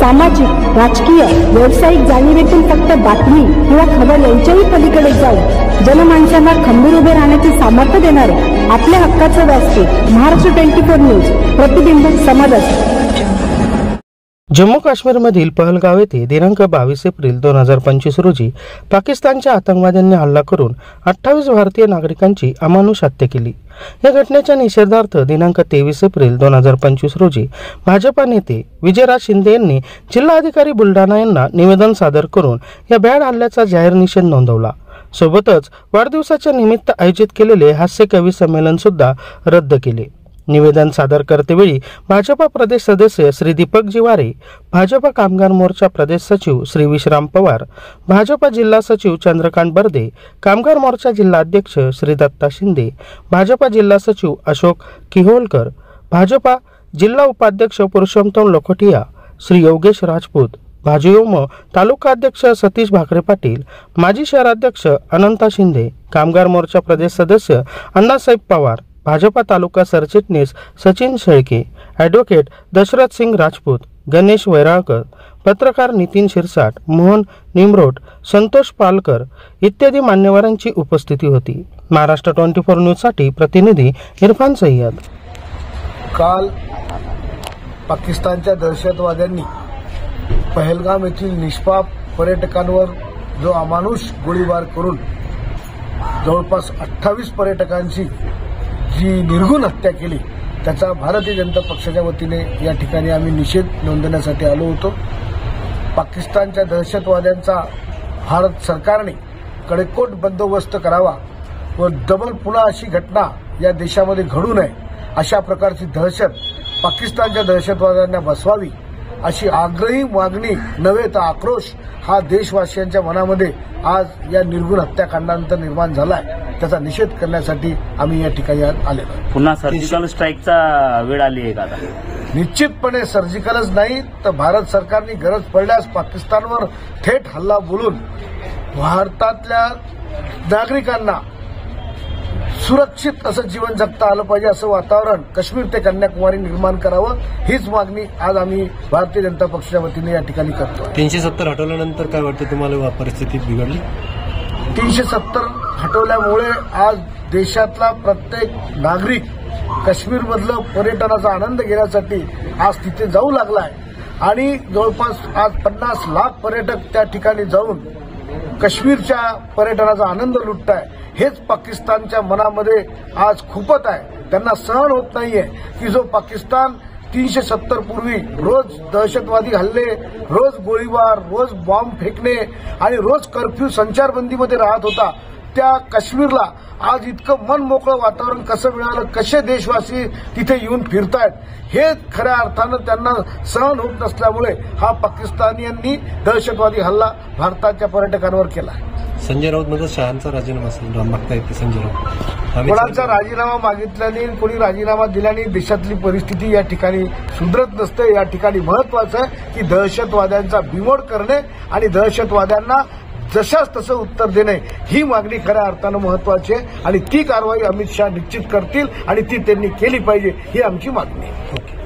सामाजिक, राजकीय, व्यावसायिक जाणीवेतून फक्त बातमी किंवा खबर यांच्याही पलीकडे जाऊन जनमानसांना खंबीर उभे राहण्याचे सामर्थ्य देणारे आपल्या हक्काचे व्यासपीठ महाराष्ट्र 24 न्यूज, प्रतिबिंब समाजाचे। जम्मू काश्मीरमधील पहलगाव येथे दिनांक 22 एप्रिल 2025 रोजी पाकिस्तानच्या आतंकवाद्यांनी हल्ला करून 28 भारतीय नागरिकांची अमानुष हत्या केली। या घटनेच्या निषेधार्थ दिनांक 23 एप्रिल 2025 रोजी भाजपा नेते विजयराज शिंदे यांनी जिल्हाधिकारी बुलढाणा यांना निवेदन सादर करून या भ्याड हल्ल्याचा जाहीर निषेध नोंदवला। सोबतच वाढदिवसाच्या निमित्त आयोजित केलेले हास्य कवी संमेलन सुद्धा रद्द केले। निवेदन सादर करतेवेळी भाजपा प्रदेश सदस्य श्री दीपक जिवारे, भाजपा कामगार मोर्चा प्रदेश सचिव श्री विश्राम पवार, भाजपा जिल्हा सचिव चंद्रकांत बर्दे, कामगार मोर्चा जिल्हा अध्यक्ष श्री दत्ता शिंदे, भाजपा जिल्हा सचिव अशोक किहोलकर, भाजपा जिल्हा उपाध्यक्ष पुरुषोत्तम लोखटिया, श्री योगेश राजपूत, भाजयुमो तालुका अध्यक्ष सतीश भाकरे पाटील, माजी शहराध्यक्ष अनंता शिंदे, कामगार मोर्चा प्रदेश सदस्य अण्णासाहेब पवार, भाजपा तालुका सरचिटणीस सचिन शेळके, ॲडव्होकेट दशरथ सिंग राजपूत, गणेश वैराळकर, पत्रकार नितीन शिरसाट, मोहन निमरोट, संतोष पालकर इत्यादी मान्यवरांची उपस्थिती होती। महाराष्ट्र 24 न्यूज साठी प्रतिनिधी इरफान सय्यद। काल पाकिस्तानच्या दहशतवाद्यांनी पहलगाम येथील निष्पाप पर्यटकांवर जो अमानुष गोळीबार करून जवळपास 28 पर्यटकांची जी निर्घुण हत्या केली, त्याचा भारतीय जनता पक्षाच्या वतीने या ठिकाणी आम्ही निषेध नोंदवण्यासाठी आलो होतो। पाकिस्तानच्या दहशतवाद्यांचा भारत सरकारने कडेकोट बंदोबस्त करावा व डबल पुन्हा अशी घटना या देशामध्ये घडू नये, अशा प्रकारची दहशत पाकिस्तानच्या दहशतवाद्यांना बसवावी अशी आग्रही मागणी नव्हे तर आक्रोश हा देशवासियांच्या मनामध्ये आज या निर्घुण हत्याकांडानंतर निर्माण झाला आहे। त्याचा निषेध करण्यासाठी आम्ही या ठिकाणी आज आलेलो आहोत। पुन्हा सर्जिकल स्ट्राईकचा वेळ आली आहे का आता? निश्चितपणे सर्जिकलच नाही तर भारत सरकारने गरज पडल्यास पाकिस्तानवर थेट हल्ला बोलून भारतातल्या नागरिकांना सुरक्षित असं जीवन जगता आलं पाहिजे, असं वातावरण काश्मीर ते कन्याकुमारी निर्माण करावं, हीच मागणी आज आम्ही भारतीय जनता पक्षाच्या वतीने या ठिकाणी करतो। 370 हटवल्यानंतर काय वाटतं तुम्हाला परिस्थिती बिघडली? 370 हटवल्यामुळे आज देशातला प्रत्येक नागरिक काश्मीरमधलं पर्यटनाचा आनंद घेण्यासाठी आज तिथे जाऊ लागलाय आणि जवळपास आज 50 लाख पर्यटक त्या ठिकाणी जाऊन काश्मीरच्या पर्यटनाचा आनंद लुटताय। हेच पाकिस्तानच्या मनामध्ये आज खुपत आहे, त्यांना सहन होत नाहीये की जो पाकिस्तान 370 पूर्वी रोज दहशतवादी हल्ले, रोज गोळीबार, रोज बॉम्ब फेकणे आणि रोज कर्फ्यू संचारबंदीमध्ये राहत होता, त्या काश्मीरला आज इतकं मनमोकळं वातावरण कसं मिळालं, कसे देशवासी तिथे येऊन फिरतायत, हे खऱ्या अर्थानं त्यांना सहन होत नसल्यामुळे हा पाकिस्तानियांनी दहशतवादी हल्ला भारताच्या पर्यटकांवर केला। संजय राऊत मध्ये शहांचा राजीनामा मागता येते। संजय राऊत कोणाचा राजीनामा मागितल्याने, कोणी राजीनामा दिल्याने देशातली परिस्थिती या ठिकाणी सुधरत नसते। या ठिकाणी महत्वाचं आहे की दहशतवाद्यांचा बिमोड करणे आणि दहशतवाद्यांना जशाच तसं उत्तर देणे ही मागणी खऱ्या अर्थानं महत्वाची आहे आणि ती कारवाई अमित शहा निश्चित करतील आणि ती त्यांनी केली पाहिजे ही आमची मागणी आहे।